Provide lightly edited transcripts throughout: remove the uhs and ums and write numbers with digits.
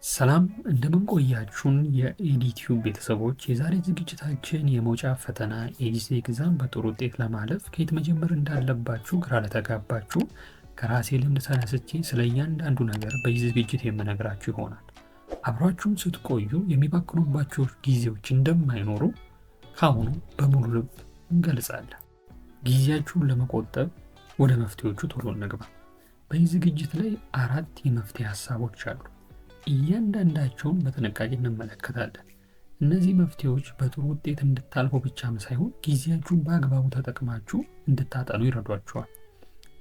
ሰላም እንደምን ቆያችሁን የኤዲቲዩብ ቤተሰቦች። የዛሬ ዝግጅታችን የመውጫ ፈተና ኤግዚት ኤግዛም በጥሩ ውጤት ለማለፍ ከየት መጀመር እንዳለባችሁ ግራ ለተጋባችሁ ከራሴ ልምድ ተነስቼ ስለ እያንዳንዱ ነገር በዚህ ዝግጅት የምነግራችሁ ይሆናል። አብሯችሁን ስትቆዩ የሚባክኑባችሁ ጊዜዎች እንደማይኖሩ ካሁኑ በሙሉ ልብ እንገልጻለን። ጊዜያችሁን ለመቆጠብ ወደ መፍትሄዎቹ ቶሎ እንግባ። በዚህ ዝግጅት ላይ 4 የመፍትሄ ሀሳቦች አሉ። እያንዳንዳቸውን በጥንቃቄ እንመለከታለን። እነዚህ መፍትሄዎች በጥሩ ውጤት እንድታልፉ ብቻም ሳይሆን ጊዜያችሁን በአግባቡ ተጠቅማችሁ እንድታጠኑ ይረዷችኋል።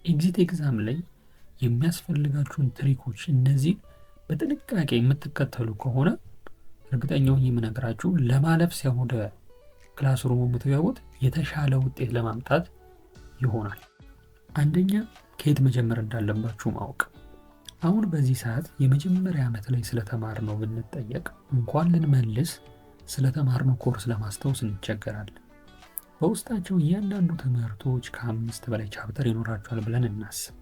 ኤግዚት ኤግዛም ላይ የሚያስፈልጋችሁን ትሪኮች እነዚህ በጥንቃቄ የምትከተሉ ከሆነ እርግጠኛው የምነግራችሁ ለማለፍ ሳይሆን ወደ ክላስሩሙ የምትገቡት የተሻለ ውጤት ለማምጣት ይሆናል። አንደኛ፣ ከየት መጀመር እንዳለባችሁ ማወቅ። አሁን በዚህ ሰዓት የመጀመሪያ ዓመት ላይ ስለተማርነው ብንጠየቅ እንኳን ልንመልስ ስለተማርነው ኮርስ ለማስታወስ እንቸገራለን። በውስጣቸው እያንዳንዱ ትምህርቶች ከ5 በላይ ቻፕተር ይኖራቸዋል ብለን እናስብ።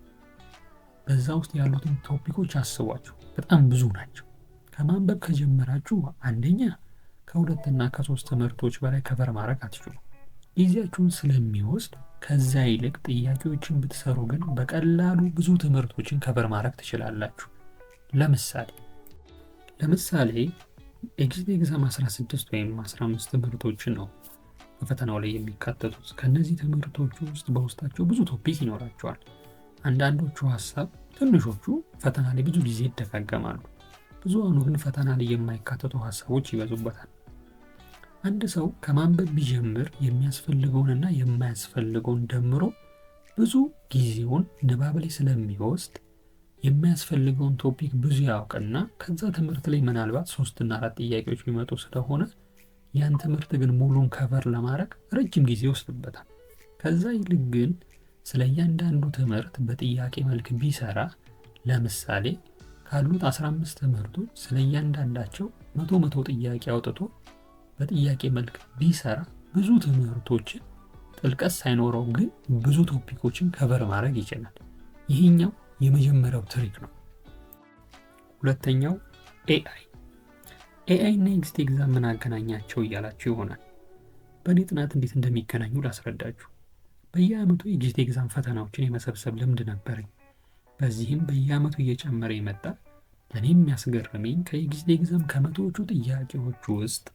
በዛ ውስጥ ያሉትን ቶፒኮች አስቧቸው፣ በጣም ብዙ ናቸው። ከማንበብ ከጀመራችሁ አንደኛ ከ2 እና ከ3 ትምህርቶች በላይ ከቨር ማድረግ አትችሉም። ጊዜያችሁን ስለሚወስድ ከዛ ይልቅ ጥያቄዎችን ብትሰሩ ግን በቀላሉ ብዙ ትምህርቶችን ከቨር ማድረግ ትችላላችሁ። ለምሳሌ ኤግዚት ኤግዛም 16 ወይም 15 ትምህርቶችን ነው በፈተናው ላይ የሚካተቱት። ከነዚህ ትምህርቶች ውስጥ በውስጣቸው ብዙ ቶፒክ ይኖራቸዋል። አንዳንዶቹ ሀሳብ ትንሾቹ ፈተና ላይ ብዙ ጊዜ ይደጋገማሉ። ብዙሃኑ ግን ፈተና ላይ የማይካተቱ ሀሳቦች ይበዙበታል። አንድ ሰው ከማንበብ ቢጀምር የሚያስፈልገውንና የማያስፈልገውን ደምሮ ብዙ ጊዜውን ንባብ ላይ ስለሚወስድ የሚያስፈልገውን ቶፒክ ብዙ ያውቅና ከዛ ትምህርት ላይ ምናልባት 3 እና 4 ጥያቄዎች ቢመጡ ስለሆነ ያን ትምህርት ግን ሙሉን ከቨር ለማድረግ ረጅም ጊዜ ይወስድበታል። ከዛ ይልቅ ግን ስለ እያንዳንዱ ትምህርት በጥያቄ መልክ ቢሰራ፣ ለምሳሌ ካሉት 15 ትምህርቶች ስለ እያንዳንዳቸው 100 ጥያቄ አውጥቶ በጥያቄ መልክ ቢሰራ ብዙ ትምህርቶችን ጥልቀት ሳይኖረው ግን ብዙ ቶፒኮችን ከቨር ማድረግ ይችላል። ይህኛው የመጀመሪያው ትሪክ ነው። ሁለተኛው ኤአይ እና ኤግዚት ኤግዛም ምን አገናኛቸው እያላችሁ ይሆናል። በእኔ ጥናት እንዴት እንደሚገናኙ ላስረዳችሁ። በየዓመቱ ኤግዚት ኤግዛም ፈተናዎችን የመሰብሰብ ልምድ ነበረኝ። በዚህም በየዓመቱ እየጨመረ የመጣ ለእኔ የሚያስገርመኝ ከኤግዚት ኤግዛም ከመቶዎቹ ጥያቄዎች ውስጥ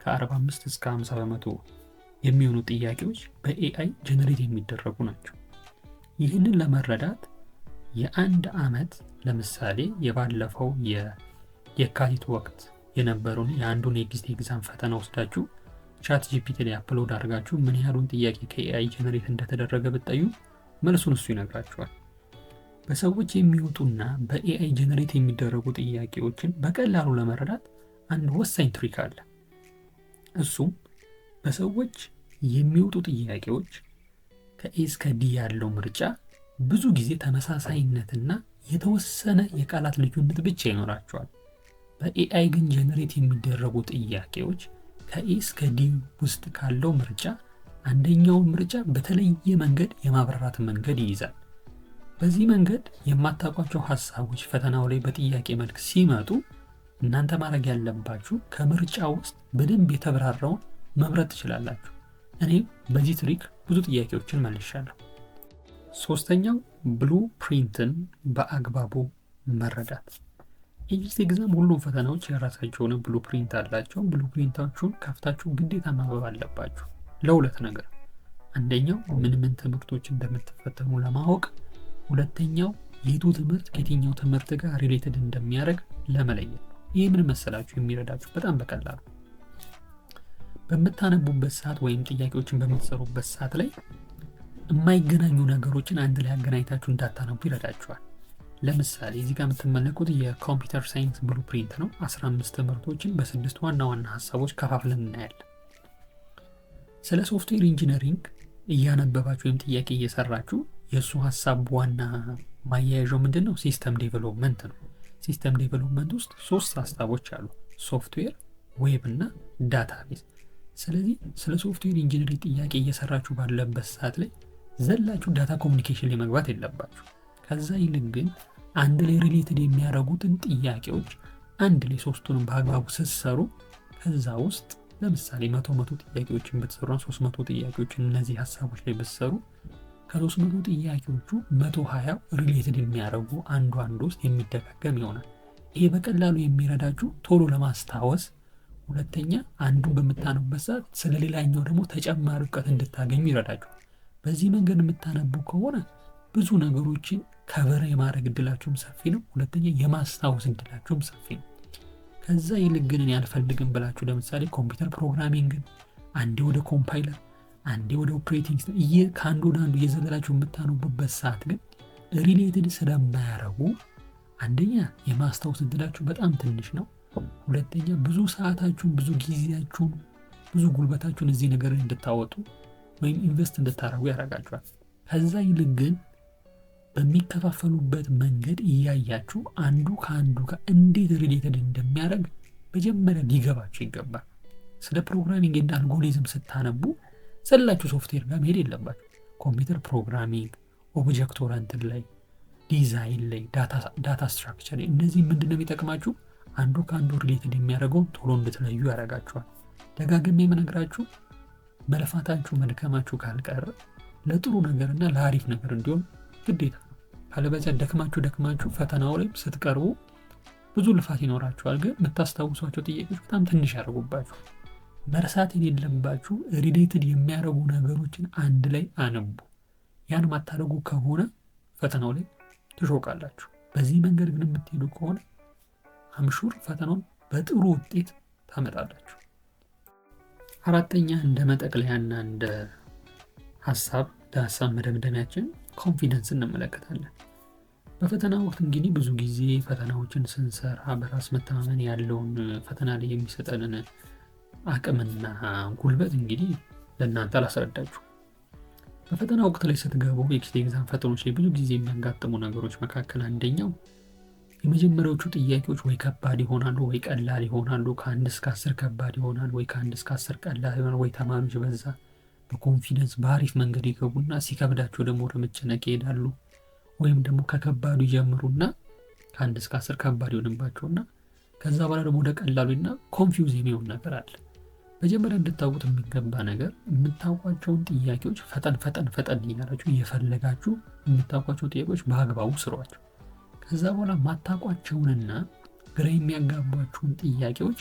ከ45 እስከ 50 በመቶ የሚሆኑ ጥያቄዎች በኤአይ ጀነሬት የሚደረጉ ናቸው። ይህንን ለመረዳት የአንድ ዓመት ለምሳሌ የባለፈው የካቲት ወቅት የነበረውን የአንዱን ኤግዚት ኤግዛም ፈተና ወስዳችሁ ቻት ጂፒቲ ላይ አፕሎድ አድርጋችሁ ምን ያህሉን ጥያቄ ከኤአይ ጀነሬት እንደተደረገ ብትጠዩ መልሱን እሱ ይነግራችኋል። በሰዎች የሚወጡና በኤአይ ጀነሬት የሚደረጉ ጥያቄዎችን በቀላሉ ለመረዳት አንድ ወሳኝ ትሪክ አለ። እሱም በሰዎች የሚወጡ ጥያቄዎች ከኤ እስከ ዲ ያለው ምርጫ ብዙ ጊዜ ተመሳሳይነትና የተወሰነ የቃላት ልዩነት ብቻ ይኖራቸዋል። በኤአይ ግን ጀነሬት የሚደረጉ ጥያቄዎች ከኤ እስከ ዲ ውስጥ ካለው ምርጫ አንደኛውን ምርጫ በተለየ መንገድ የማብራራት መንገድ ይይዛል። በዚህ መንገድ የማታውቋቸው ሀሳቦች ፈተናው ላይ በጥያቄ መልክ ሲመጡ እናንተ ማድረግ ያለባችሁ ከምርጫ ውስጥ በደንብ የተብራራውን መምረጥ ትችላላችሁ። እኔም በዚህ ትሪክ ብዙ ጥያቄዎችን መልሻለሁ። ሶስተኛው ብሉ ፕሪንትን በአግባቡ መረዳት። ኤግዚት ኤግዛም ሁሉም ፈተናዎች የራሳቸውን ብሉ ፕሪንት አላቸው። ብሉ ፕሪንታችሁን ከፍታችሁ ግዴታ ማንበብ አለባችሁ ለሁለት ነገር። አንደኛው ምን ትምህርቶች እንደምትፈተኑ ለማወቅ፣ ሁለተኛው የቱ ትምህርት ከየትኛው ትምህርት ጋር ሪሌትድ እንደሚያደርግ ለመለየት። ይህ ምን መሰላችሁ የሚረዳችሁ በጣም በቀላሉ በምታነቡበት ሰዓት ወይም ጥያቄዎችን በምትሰሩበት ሰዓት ላይ የማይገናኙ ነገሮችን አንድ ላይ አገናኝታችሁ እንዳታነቡ ይረዳችኋል። ለምሳሌ እዚህ ጋር የምትመለከቱት የኮምፒውተር ሳይንስ ብሉፕሪንት ነው። 15 ትምህርቶችን በ6 ዋና ዋና ሀሳቦች ከፋፍለን እናያለን። ስለ ሶፍትዌር ኢንጂነሪንግ እያነበባችሁ ወይም ጥያቄ እየሰራችሁ የእሱ ሀሳብ ዋና ማያያዣው ምንድን ነው? ሲስተም ዴቨሎፕመንት ነው። ሲስተም ዴቨሎፕመንት ውስጥ 3 ሀሳቦች አሉ፣ ሶፍትዌር፣ ዌብ እና ዳታቤዝ። ስለዚህ ስለ ሶፍትዌር ኢንጂነሪንግ ጥያቄ እየሰራችሁ ባለበት ሰዓት ላይ ዘላችሁ ዳታ ኮሚኒኬሽን ላይ መግባት የለባችሁ። ከዛ ይልቅ ግን አንድ ላይ ሪሌትድ የሚያደርጉትን ጥያቄዎች አንድ ላይ ሶስቱንም በአግባቡ ስትሰሩ ከዛ ውስጥ ለምሳሌ 100 ጥያቄዎችን ብትሰሩና 300 ጥያቄዎችን እነዚህ ሀሳቦች ላይ ብትሰሩ ከ300 ጥያቄዎቹ 120 ሪሌትድ የሚያደርጉ አንዱ ውስጥ የሚደጋገም ይሆናል። ይሄ በቀላሉ የሚረዳችሁ ቶሎ ለማስታወስ፣ ሁለተኛ አንዱን በምታነቡበት ሰዓት ስለሌላኛው ደግሞ ተጨማሪ እውቀት እንድታገኙ ይረዳችኋል። በዚህ መንገድ የምታነቡ ከሆነ ብዙ ነገሮችን ከቨር የማድረግ እድላችሁም ሰፊ ነው። ሁለተኛ የማስታወስ እድላችሁም ሰፊ ነው። ከዛ ይልቅ ግን እኔ አልፈልግም ብላችሁ ለምሳሌ ኮምፒውተር ፕሮግራሚንግን አንዴ ወደ ኮምፓይለር አንዴ ወደ ኦፕሬቲንግ ከአንዱ ወደ አንዱ እየዘለላችሁ የምታነቡበት ሰዓት ግን ሪሌትድ ስለማያረጉ አንደኛ የማስታወስ እድላችሁ በጣም ትንሽ ነው። ሁለተኛ ብዙ ሰዓታችሁን፣ ብዙ ጊዜያችሁን፣ ብዙ ጉልበታችሁን እዚህ ነገር እንድታወጡ ወይም ኢንቨስት እንድታረጉ ያደርጋችኋል። ከዛ ይልቅ ግን በሚከፋፈሉበት መንገድ እያያችሁ አንዱ ከአንዱ ጋር እንዴት ሪሌትድ እንደሚያደርግ መጀመሪያ ሊገባችሁ ይገባል። ስለ ፕሮግራሚንግ እንደ አልጎሪዝም ስታነቡ ዘላችሁ ሶፍትዌር ጋር መሄድ የለባችሁ። ኮምፒውተር ፕሮግራሚንግ፣ ኦብጀክት ኦሪየንትድ ላይ፣ ዲዛይን ላይ፣ ዳታ ስትራክቸር ላይ እነዚህ ምንድነው የሚጠቅማችሁ? አንዱ ከአንዱ ሪሌትድ የሚያደርገውን ቶሎ እንድትለዩ ያደርጋችኋል። ደጋግሜ የምነግራችሁ መልፋታችሁ መድከማችሁ ካልቀረ ለጥሩ ነገርና ለአሪፍ ነገር እንዲሆን ግዴታ ነው። ካለበለዚያ ደክማችሁ ፈተናው ላይ ስትቀርቡ ብዙ ልፋት ይኖራችኋል፣ ግን የምታስታውሷቸው ጥያቄዎች በጣም ትንሽ ያደርጉባችሁ። መርሳት የሌለባችሁ ሪሌትድ የሚያደርጉ ነገሮችን አንድ ላይ አነቡ። ያን ማታደርጉ ከሆነ ፈተናው ላይ ትሾቃላችሁ። በዚህ መንገድ ግን የምትሄዱ ከሆነ አምሹር ፈተናውን በጥሩ ውጤት ታመጣላችሁ። አራተኛ እንደ መጠቅለያና እንደ ሀሳብ መደምደሚያችን ኮንፊደንስ እንመለከታለን። በፈተና ወቅት እንግዲህ ብዙ ጊዜ ፈተናዎችን ስንሰራ በራስ መተማመን ያለውን ፈተና ላይ የሚሰጠንን አቅምና ጉልበት እንግዲህ ለእናንተ አላስረዳችሁ። በፈተና ወቅት ላይ ስትገቡ ኤክስት ኤግዛም ፈተኖች ላይ ብዙ ጊዜ የሚያጋጥሙ ነገሮች መካከል አንደኛው የመጀመሪያዎቹ ጥያቄዎች ወይ ከባድ ይሆናሉ ወይ ቀላል ይሆናሉ። ከ1 እስከ 10 ከባድ ይሆናል ወይ ከ1 እስከ 10 ቀላል ይሆናል። ወይ ተማሪዎች በዛ በኮንፊደንስ በአሪፍ መንገድ ይገቡና ሲከብዳቸው ደግሞ ወደ መጨነቅ ይሄዳሉ። ወይም ደግሞ ከከባዱ ይጀምሩና ከ1 እስከ 10 ከባድ ይሆንባቸውና ከዛ በኋላ ደግሞ ወደ ቀላሉና ኮንፊውዝ የሚሆን ነገር አለ። መጀመሪያ እንድታውቁት የሚገባ ነገር የምታውቋቸውን ጥያቄዎች ፈጠን እያላችሁ እየፈለጋችሁ የምታውቋቸው ጥያቄዎች በአግባቡ ስሯቸው። ከዛ በኋላ ማታውቋቸውንና ግራ የሚያጋቧችሁን ጥያቄዎች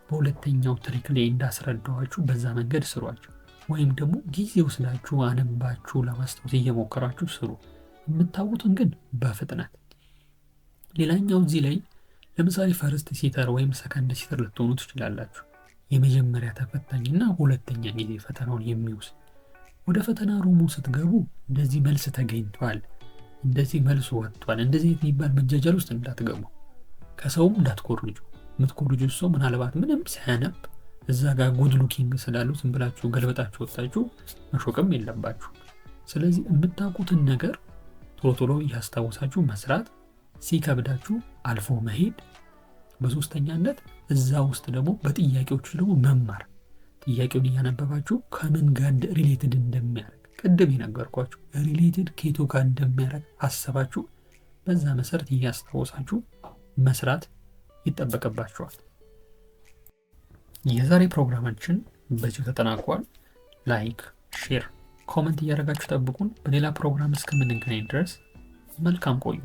በሁለተኛው ትሪክ ላይ እንዳስረዳኋችሁ በዛ መንገድ ስሯቸው። ወይም ደግሞ ጊዜ ወስዳችሁ አነባችሁ ለማስታወስ እየሞከራችሁ ስሩ። የምታውቁትን ግን በፍጥነት። ሌላኛው እዚህ ላይ ለምሳሌ ፈርስት ሲተር ወይም ሰከንድ ሲተር ልትሆኑ ትችላላችሁ። የመጀመሪያ ተፈታኝና ሁለተኛ ጊዜ ፈተናውን የሚወስድ። ወደ ፈተና ሩሙ ስትገቡ እንደዚህ መልስ ተገኝቷል፣ እንደዚህ መልሱ ወጥቷል፣ እንደዚህ የሚባል መጃጃል ውስጥ እንዳትገቡ። ከሰውም እንዳትኮርጁ። የምትኮርጁ ሰው ምናልባት ምንም ሳያነብ እዛ ጋር ጉድ ሉኪንግ ስላሉ ዝም ብላችሁ ገልበጣችሁ ወጣችሁ መሾቅም የለባችሁ። ስለዚህ የምታውቁትን ነገር ቶሎ እያስታወሳችሁ መስራት፣ ሲከብዳችሁ አልፎ መሄድ። በሶስተኛነት እዛ ውስጥ ደግሞ በጥያቄዎቹ ደግሞ መማር። ጥያቄውን እያነበባችሁ ከምን ጋር ሪሌትድ እንደሚያደርግ ቅድም የነገርኳችሁ ሪሌትድ ከየቱ ጋር እንደሚያደርግ አሰባችሁ በዛ መሰረት እያስታወሳችሁ መስራት ይጠበቅባችኋል። የዛሬ ፕሮግራማችን በዚሁ ተጠናቋል። ላይክ፣ ሼር፣ ኮመንት እያደረጋችሁ ጠብቁን። በሌላ ፕሮግራም እስከምንገናኝ ድረስ መልካም ቆዩ።